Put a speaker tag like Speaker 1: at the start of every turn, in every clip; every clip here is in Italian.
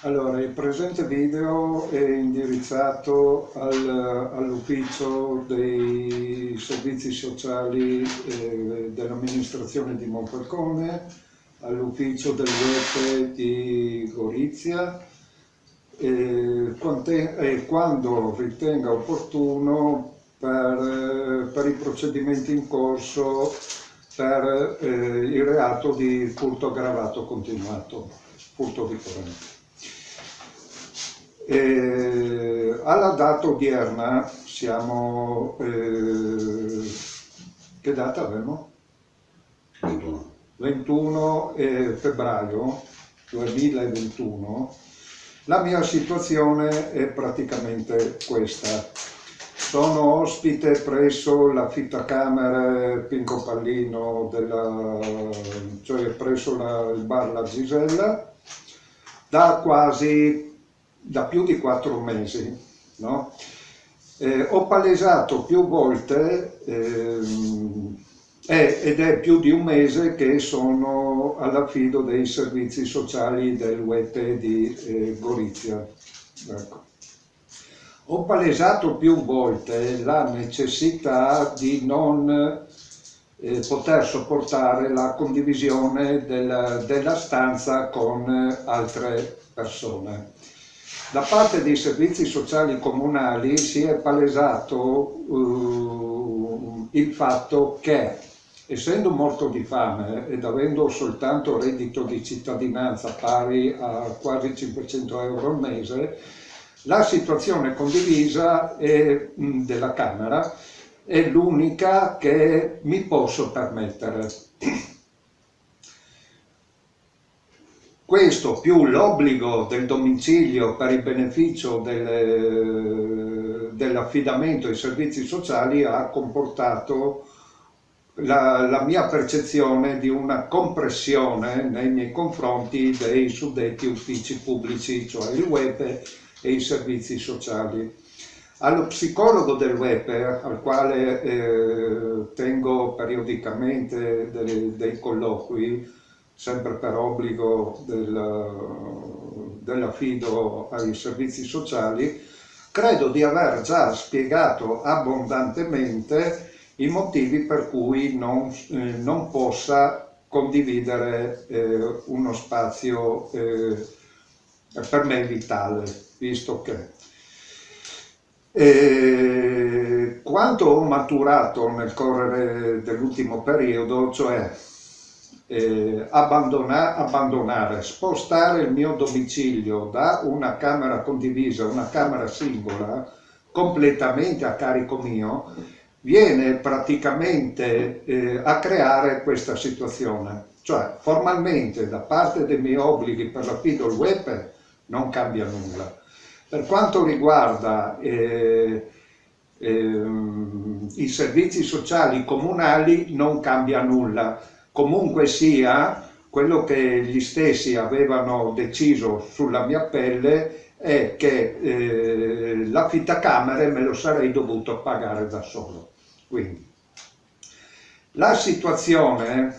Speaker 1: Allora, il presente video è indirizzato all'ufficio dei servizi sociali dell'amministrazione di Monfalcone, all'ufficio del WEP di Gorizia, quando ritenga opportuno per i procedimenti in corso per il reato di furto aggravato continuato, furto ricorrente. Alla data odierna siamo, che data avremo? 21 febbraio 2021. La mia situazione è praticamente questa. Sono ospite presso l'affittacamere Pinco Pallino, cioè presso il bar La Gisella, da più di 4 mesi, no? Ho palesato più volte, ed è più di un mese che sono all'affido dei servizi sociali del WEP di Gorizia. Ecco. Ho palesato più volte la necessità di non poter sopportare la condivisione della stanza con altre persone. Da parte dei servizi sociali comunali si è palesato il fatto che, essendo morto di fame ed avendo soltanto reddito di cittadinanza pari a quasi 500 euro al mese, la situazione condivisa della Camera è l'unica che mi posso permettere. Questo più l'obbligo del domicilio per il beneficio dell'affidamento ai servizi sociali ha comportato la mia percezione di una compressione nei miei confronti dei suddetti uffici pubblici, cioè il WEP e i servizi sociali. Allo psicologo del WEP, al quale tengo periodicamente dei colloqui, sempre per obbligo dell'affido ai servizi sociali, credo di aver già spiegato abbondantemente i motivi per cui non possa condividere uno spazio per me vitale, visto che quanto ho maturato nel correre dell'ultimo periodo, cioè abbandonare, spostare il mio domicilio da una camera condivisa a una camera singola, completamente a carico mio, viene praticamente a creare questa situazione. Cioè, formalmente, da parte dei miei obblighi per l'affido al WEP non cambia nulla. Per quanto riguarda i servizi sociali comunali non cambia nulla. Comunque sia, quello che gli stessi avevano deciso sulla mia pelle è che l'affittacamere me lo sarei dovuto pagare da solo. Quindi la situazione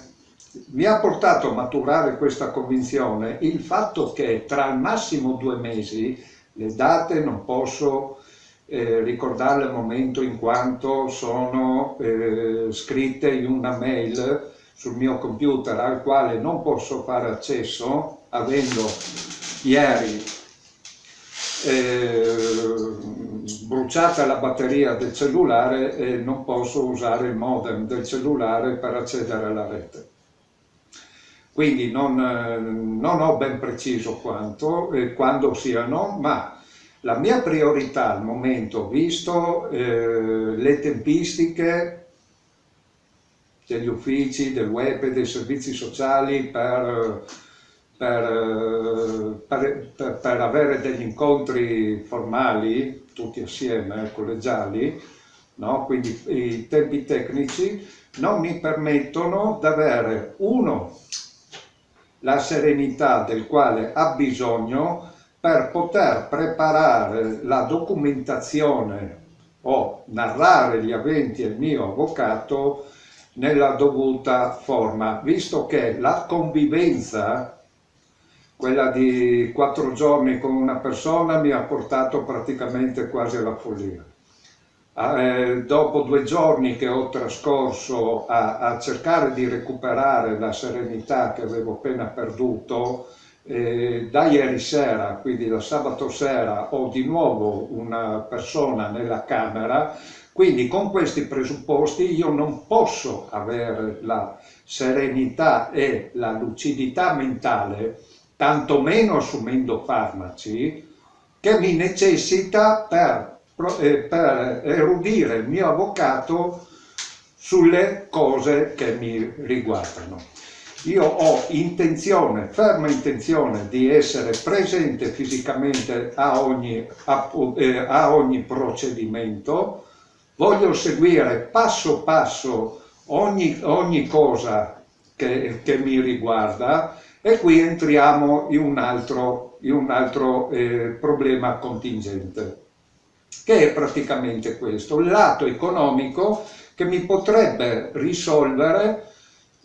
Speaker 1: mi ha portato a maturare questa convinzione il fatto che tra al massimo 2 mesi, le date non posso ricordarle al momento in quanto sono scritte in una mail sul mio computer al quale non posso fare accesso, avendo ieri bruciata la batteria del cellulare e non posso usare il modem del cellulare per accedere alla rete. Quindi non ho ben preciso quando siano, ma la mia priorità al momento, visto le tempistiche degli uffici, del WEP e dei servizi sociali per avere degli incontri formali, tutti assieme, collegiali, no? Quindi i tempi tecnici non mi permettono di avere, uno, la serenità del quale ha bisogno per poter preparare la documentazione o narrare gli aventi al mio avvocato nella dovuta forma, visto che la convivenza quella di 4 giorni con una persona mi ha portato praticamente quasi alla follia. Dopo 2 giorni che ho trascorso a cercare di recuperare la serenità che avevo appena perduto, da ieri sera, quindi da sabato sera, ho di nuovo una persona nella camera, quindi con questi presupposti io non posso avere la serenità e la lucidità mentale, tantomeno assumendo farmaci, che mi necessita per erudire il mio avvocato sulle cose che mi riguardano. Io ho intenzione, ferma intenzione, di essere presente fisicamente a ogni procedimento, voglio seguire passo passo ogni cosa che mi riguarda, e qui entriamo in un altro problema contingente, che è praticamente questo: il lato economico che mi potrebbe risolvere,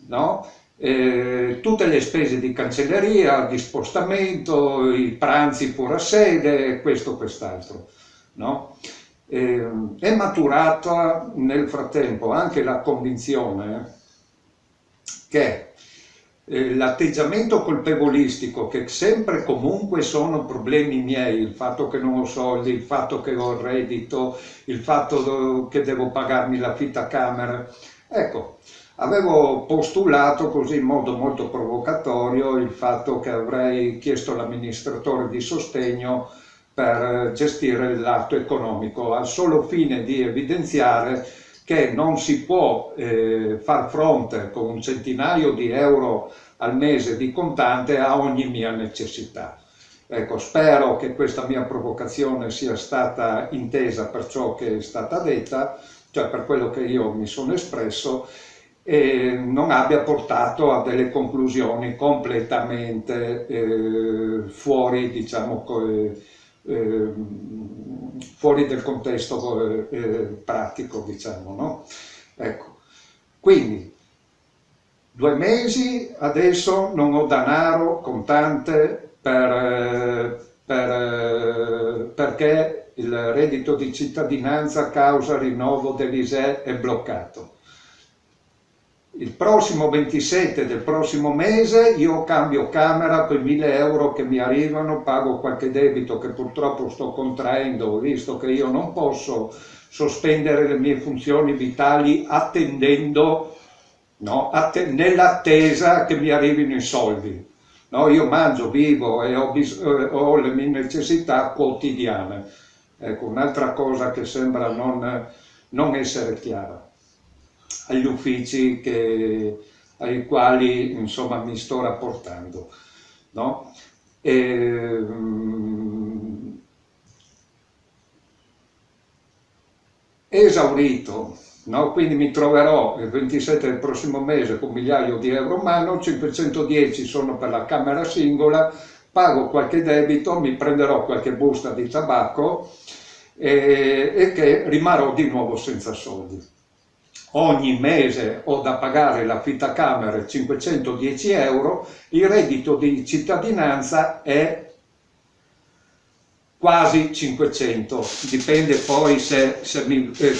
Speaker 1: no? Tutte le spese di cancelleria, di spostamento, i pranzi fuori sede, questo quest'altro, no? È maturata nel frattempo anche la convinzione che l'atteggiamento colpevolistico, che sempre comunque sono problemi miei, il fatto che non ho soldi, il fatto che ho il reddito, il fatto che devo pagarmi l'affitacamere, ecco, avevo postulato così in modo molto provocatorio il fatto che avrei chiesto all'amministratore di sostegno per gestire il lato economico, al solo fine di evidenziare che non si può far fronte con un centinaio di euro al mese di contante a ogni mia necessità. Ecco, spero che questa mia provocazione sia stata intesa per ciò che è stata detta, cioè per quello che io mi sono espresso, e non abbia portato a delle conclusioni completamente fuori, diciamo, fuori del contesto pratico, diciamo, no? Ecco, quindi 2 mesi adesso non ho denaro contante perché il reddito di cittadinanza a causa rinnovo dell'ISEE è bloccato. Il prossimo 27 del prossimo mese io cambio camera, quei 1.000 euro che mi arrivano, pago qualche debito che purtroppo sto contraendo, visto che io non posso sospendere le mie funzioni vitali attendendo, no, nell'attesa che mi arrivino i soldi. No, io mangio, vivo e ho le mie necessità quotidiane. Ecco, un'altra cosa che sembra non essere chiara agli uffici ai quali, insomma, mi sto rapportando, no? Esaurito, no? Quindi mi troverò il 27 del prossimo mese con 1.000.000 di euro in mano, 510 sono per la camera singola, pago qualche debito, mi prenderò qualche busta di tabacco e che rimarrò di nuovo senza soldi. Ogni mese ho da pagare l'affitacamere 510 euro, il reddito di cittadinanza è quasi 500, dipende poi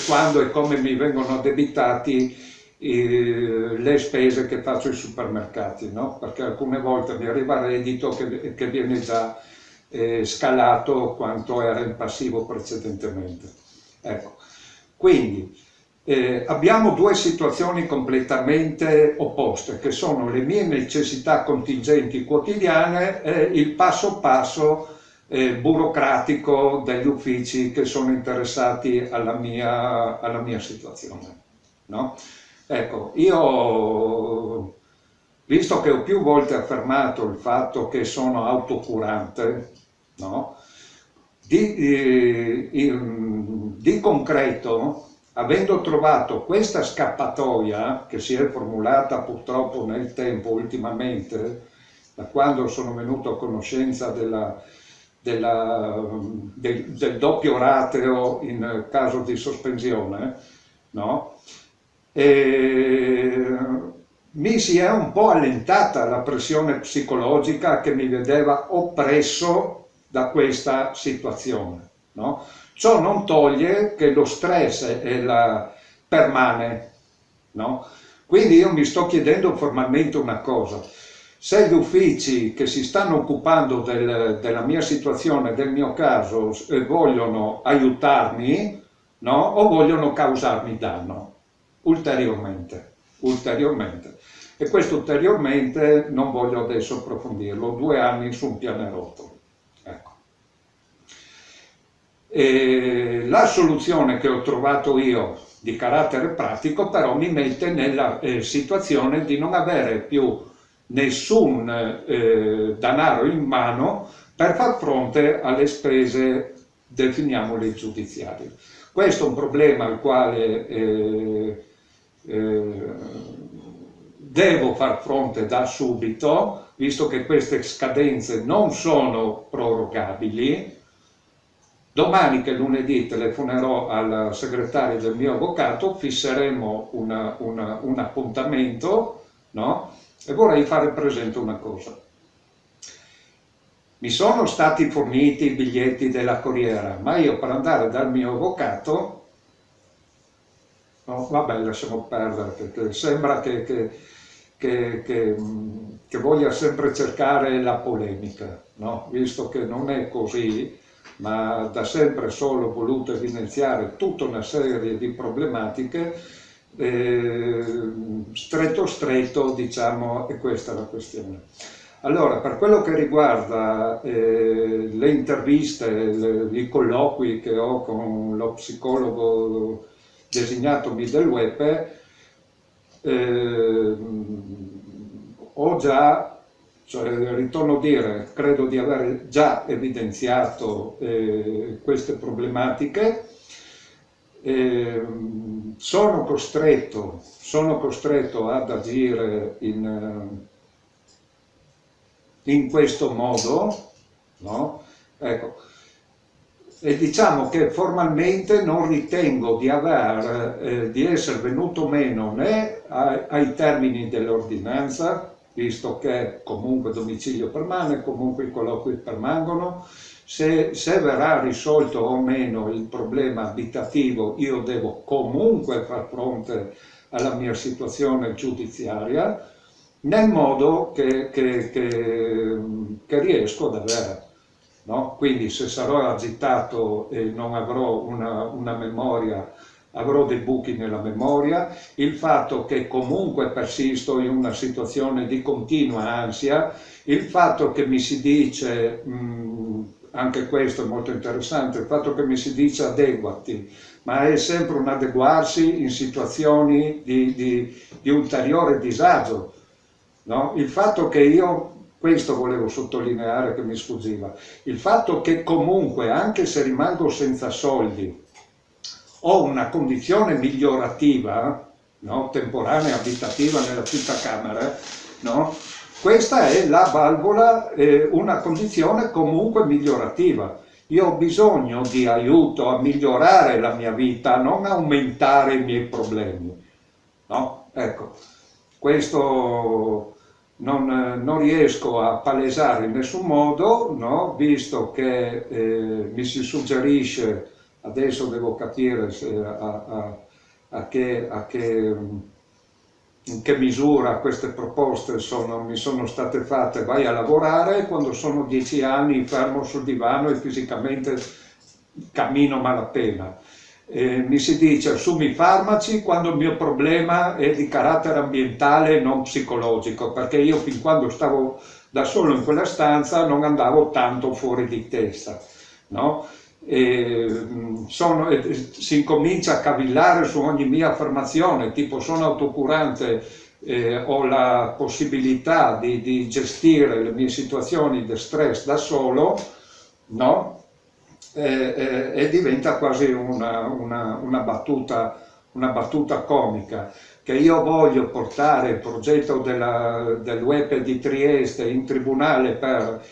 Speaker 1: quando e come mi vengono addebitati le spese che faccio ai supermercati, no? Perché alcune volte mi arriva il reddito che viene già scalato quanto era in passivo precedentemente. Ecco, quindi abbiamo 2 situazioni completamente opposte, che sono le mie necessità contingenti quotidiane e il passo passo burocratico degli uffici che sono interessati alla mia situazione, no? Ecco, io, visto che ho più volte affermato il fatto che sono autocurante, no? Di concreto, avendo trovato questa scappatoia che si è formulata purtroppo nel tempo ultimamente, da quando sono venuto a conoscenza del doppio rateo in caso di sospensione, no? mi si è un po' allentata la pressione psicologica che mi vedeva oppresso da questa situazione, no? Ciò non toglie che lo stress permane, no? Quindi io mi sto chiedendo formalmente una cosa: se gli uffici che si stanno occupando della mia situazione, del mio caso, vogliono aiutarmi, no? O vogliono causarmi danno ulteriormente. E questo ulteriormente non voglio adesso approfondirlo, 2 anni su un pianerottolo. Ecco. E la soluzione che ho trovato io di carattere pratico però mi mette nella situazione di non avere più nessun denaro in mano per far fronte alle spese, definiamole, giudiziarie. Questo è un problema al quale devo far fronte da subito, visto che queste scadenze non sono prorogabili. Domani, che è lunedì, telefonerò al segretario del mio avvocato, fisseremo un appuntamento, no? E vorrei fare presente una cosa. Mi sono stati forniti i biglietti della corriera, ma io per andare dal mio avvocato, no, vabbè, lasciamo perdere, perché sembra che voglia sempre cercare la polemica, no? Visto che non è così, ma da sempre solo voluto evidenziare tutta una serie di problematiche, stretto, diciamo, e questa è la questione. Allora, per quello che riguarda le interviste, i colloqui che ho con lo psicologo designatomi del web, ho già, ritorno a dire, credo di aver già evidenziato queste problematiche. Sono costretto ad agire in questo modo, no? Ecco. E diciamo che formalmente non ritengo di essere venuto meno né ai termini dell'ordinanza, visto che comunque domicilio permane, comunque i colloqui permangono. Se verrà risolto o meno il problema abitativo, io devo comunque far fronte alla mia situazione giudiziaria nel modo che riesco ad avere. No? Quindi se sarò agitato e non avrò una memoria, avrò dei buchi nella memoria. Il fatto che comunque persisto in una situazione di continua ansia, il fatto che mi si dice, anche questo è molto interessante, il fatto che mi si dice adeguati, ma è sempre un adeguarsi in situazioni di ulteriore disagio. No? Il fatto che io, questo volevo sottolineare che mi sfuggiva, il fatto che comunque, anche se rimango senza soldi, ho una condizione migliorativa, no? Temporanea, abitativa nell'affittacamere, no? Questa è la valvola, una condizione comunque migliorativa. Io ho bisogno di aiuto a migliorare la mia vita, non aumentare i miei problemi. No? Ecco, questo non riesco a palesare in nessun modo, no? Visto che mi si suggerisce, adesso devo capire in che misura queste proposte mi sono state fatte. Vai a lavorare quando sono 10 anni fermo sul divano e fisicamente cammino malapena. Mi si dice assumi farmaci quando il mio problema è di carattere ambientale e non psicologico, perché io fin quando stavo da solo in quella stanza non andavo tanto fuori di testa, no? Si incomincia a cavillare su ogni mia affermazione, tipo sono autocurante, ho la possibilità di gestire le mie situazioni di stress da solo, no? E diventa quasi una battuta comica, che io voglio portare il progetto del web di Trieste in tribunale per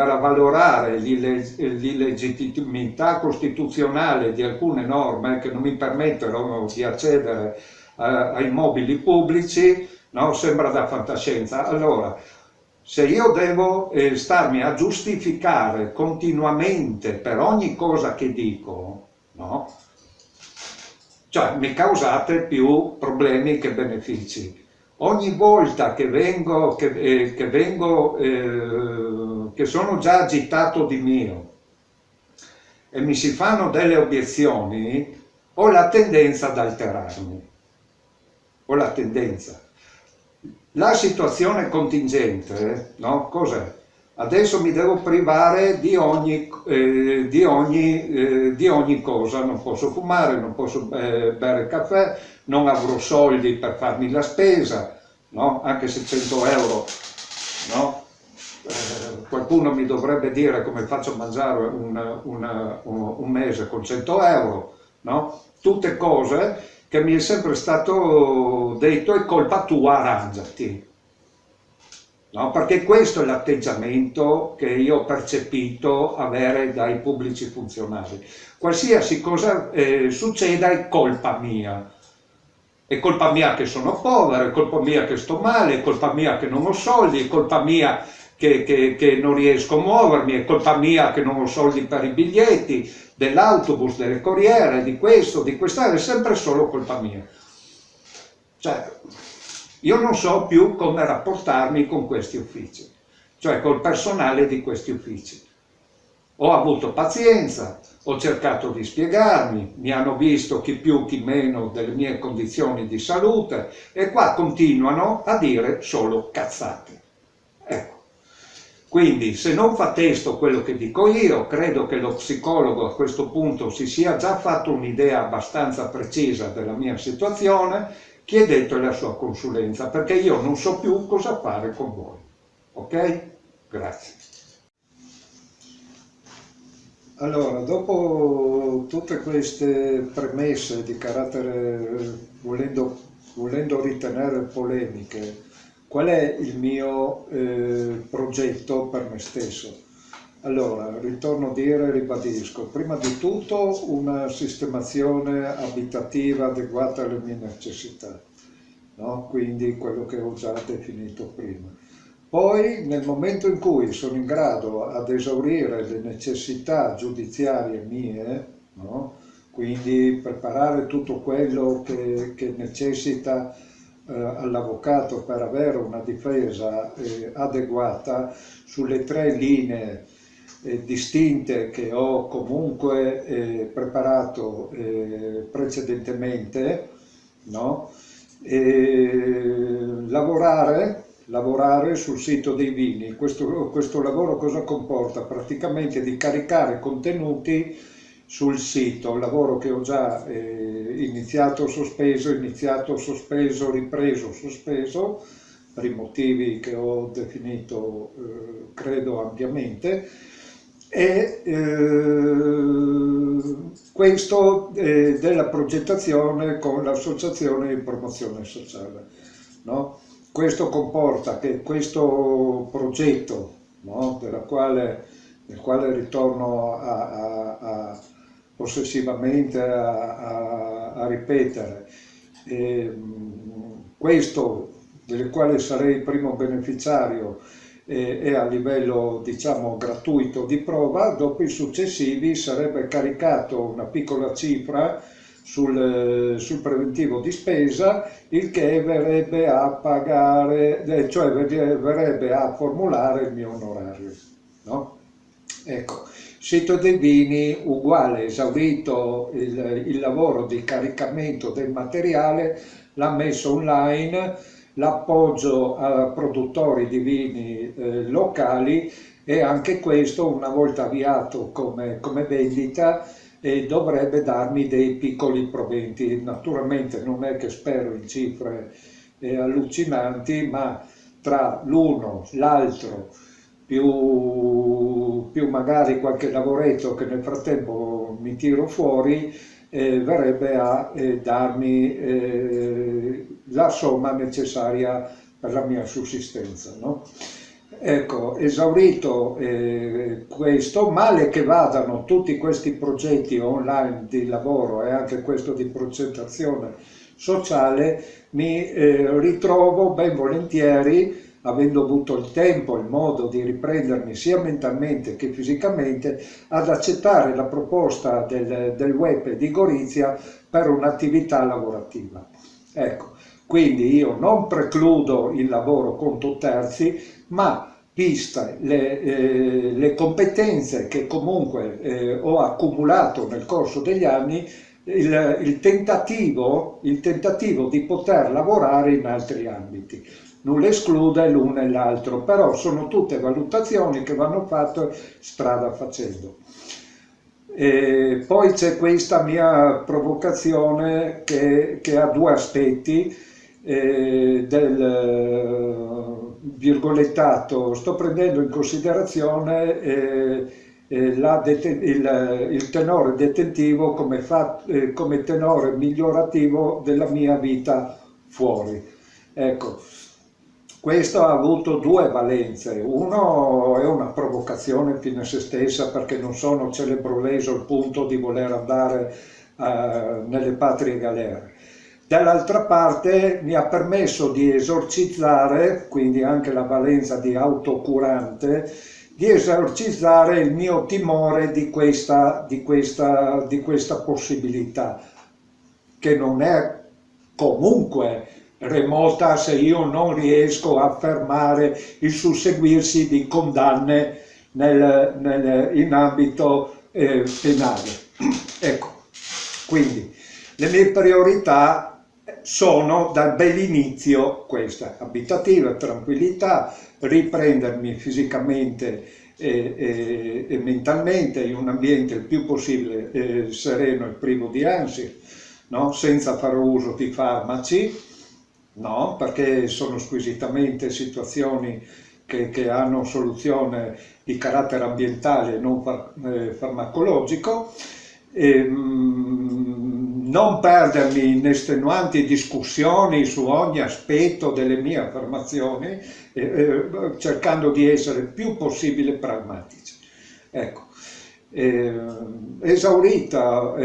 Speaker 1: avvalorare l'illegittimità costituzionale di alcune norme che non mi permettono di accedere ai mobili pubblici. no? Sembra da fantascienza. Allora, se io devo starmi a giustificare continuamente per ogni cosa che dico, no? Cioè mi causate più problemi che benefici. Ogni volta che sono già agitato di mio e mi si fanno delle obiezioni, ho la tendenza ad alterarmi, ho la tendenza. La situazione contingente, no? Cos'è? Adesso mi devo privare di ogni cosa, non posso fumare, non posso bere caffè, non avrò soldi per farmi la spesa, no? Anche se 100 euro, no? Qualcuno mi dovrebbe dire come faccio a mangiare un mese con 100 euro, no? Tutte cose che mi è sempre stato detto è colpa tua, arrangiati. No, perché questo è l'atteggiamento che io ho percepito avere dai pubblici funzionari. Qualsiasi cosa succeda è colpa mia. È colpa mia che sono povero, è colpa mia che sto male, è colpa mia che non ho soldi, è colpa mia che non riesco a muovermi, è colpa mia che non ho soldi per i biglietti dell'autobus, delle corriere, di questo, di quest'altro, è sempre solo colpa mia. Cioè, io non so più come rapportarmi con questi uffici, cioè col personale di questi uffici. Ho avuto pazienza, ho cercato di spiegarmi, mi hanno visto chi più chi meno delle mie condizioni di salute e qua continuano a dire solo cazzate. Ecco. Quindi se non fa testo quello che dico io, credo che lo psicologo a questo punto si sia già fatto un'idea abbastanza precisa della mia situazione. Chiedete la sua consulenza perché io non so più cosa fare con voi. Ok? Grazie. Allora, dopo tutte queste premesse di carattere, volendo ritenere polemiche, qual è il mio progetto per me stesso? Allora, ritorno a dire, ribadisco, prima di tutto una sistemazione abitativa adeguata alle mie necessità, no? Quindi quello che ho già definito prima. Poi nel momento in cui sono in grado ad esaurire le necessità giudiziarie mie, no? Quindi preparare tutto quello che necessita all'avvocato per avere una difesa adeguata sulle 3 linee distinte che ho comunque preparato precedentemente, no? Lavorare sul sito dei vini. Questo lavoro cosa comporta? Praticamente di caricare contenuti sul sito, lavoro che ho già iniziato, sospeso, ripreso, sospeso, per i motivi che ho definito, credo, ampiamente, e questo della progettazione con l'associazione di promozione sociale, no? Questo comporta che questo progetto, no, del quale ritorno possessivamente a ripetere, questo del quale sarei il primo beneficiario è a livello, diciamo, gratuito di prova. Dopo i successivi sarebbe caricato una piccola cifra sul preventivo di spesa, il che verrebbe a pagare, cioè verrebbe a formulare il mio onorario, no? Ecco, sito dei vini uguale, esaurito il lavoro di caricamento del materiale, l'ha messo online, l'appoggio a produttori di vini locali, e anche questo, una volta avviato come vendita, dovrebbe darmi dei piccoli proventi. Naturalmente non è che spero in cifre allucinanti, ma tra l'uno, l'altro, più magari qualche lavoretto che nel frattempo mi tiro fuori, verrebbe a darmi la somma necessaria per la mia sussistenza, no? Ecco, esaurito questo, male che vadano tutti questi progetti online di lavoro e anche questo di progettazione sociale, mi ritrovo ben volentieri, avendo avuto il tempo, il modo di riprendermi sia mentalmente che fisicamente, ad accettare la proposta del web di Gorizia per un'attività lavorativa. Ecco, quindi io non precludo il lavoro conto terzi, ma viste le competenze che comunque ho accumulato nel corso degli anni, il tentativo di poter lavorare in altri ambiti. Nulla esclude l'uno e l'altro, però sono tutte valutazioni che vanno fatte strada facendo. E poi c'è questa mia provocazione che ha due aspetti, del virgolettato: sto prendendo in considerazione il tenore detentivo come tenore migliorativo della mia vita fuori. Ecco, questo ha avuto due valenze. Uno è una provocazione fine a se stessa, perché non sono celebroleso al punto di voler andare nelle patrie galere. Dall'altra parte mi ha permesso di esorcizzare, quindi anche la valenza di autocurante, di esorcizzare il mio timore di questa possibilità, che non è comunque remota se io non riesco a fermare il susseguirsi di condanne in ambito penale. Ecco, quindi le mie priorità sono dal bell'inizio questa: abitativa, tranquillità, riprendermi fisicamente e mentalmente in un ambiente il più possibile sereno e privo di ansia, no? Senza fare uso di farmaci, no? Perché sono squisitamente situazioni che hanno soluzione di carattere ambientale e non farmacologico. Non perdermi in estenuanti discussioni su ogni aspetto delle mie affermazioni, cercando di essere il più possibile pragmatici. Ecco, esaurito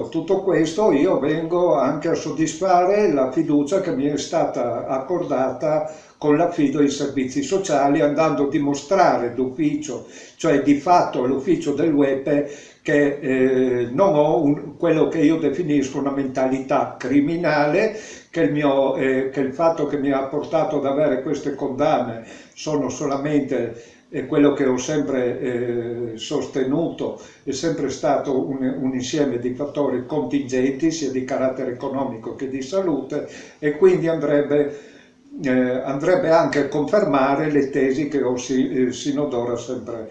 Speaker 1: tutto questo, io vengo anche a soddisfare la fiducia che mi è stata accordata con l'affido ai servizi sociali, andando a dimostrare d'ufficio, cioè di fatto all'ufficio del WEPE, che non ho quello che io definisco una mentalità criminale, che il fatto che mi ha portato ad avere queste condanne sono solamente quello che ho sempre sostenuto, è sempre stato un insieme di fattori contingenti, sia di carattere economico che di salute, e quindi andrebbe anche a confermare le tesi che ho sinodora sempre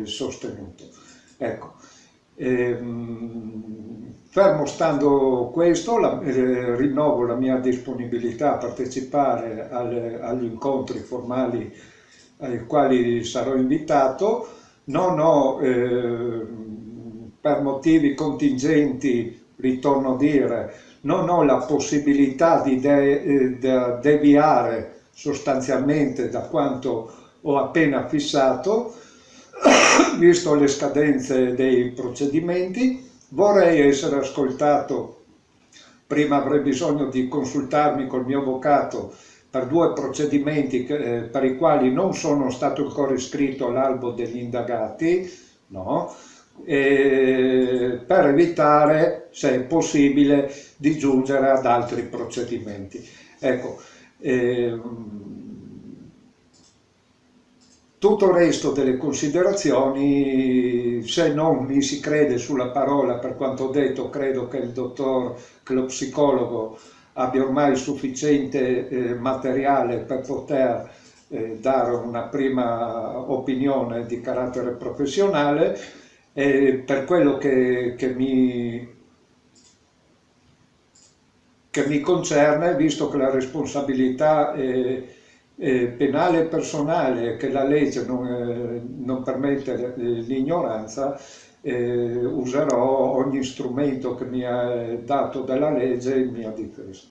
Speaker 1: sostenuto. Ecco, fermo stando questo, rinnovo la mia disponibilità a partecipare agli incontri formali ai quali sarò invitato. Non ho, per motivi contingenti, ritorno a dire, non ho la possibilità di deviare sostanzialmente da quanto ho appena fissato, visto le scadenze dei procedimenti. Vorrei essere ascoltato. Prima avrei bisogno di consultarmi col mio avvocato per due procedimenti per i quali non sono stato ancora iscritto all'albo degli indagati, no? Per evitare, se è possibile, di giungere ad altri procedimenti. Ecco, tutto il resto delle considerazioni, se non mi si crede sulla parola per quanto ho detto, credo che lo psicologo abbia ormai sufficiente materiale per poter dare una prima opinione di carattere professionale. Per quello che mi concerne, visto che la responsabilità penale e personale, che la legge non permette l'ignoranza, userò ogni strumento che mi è dato dalla legge in mia difesa.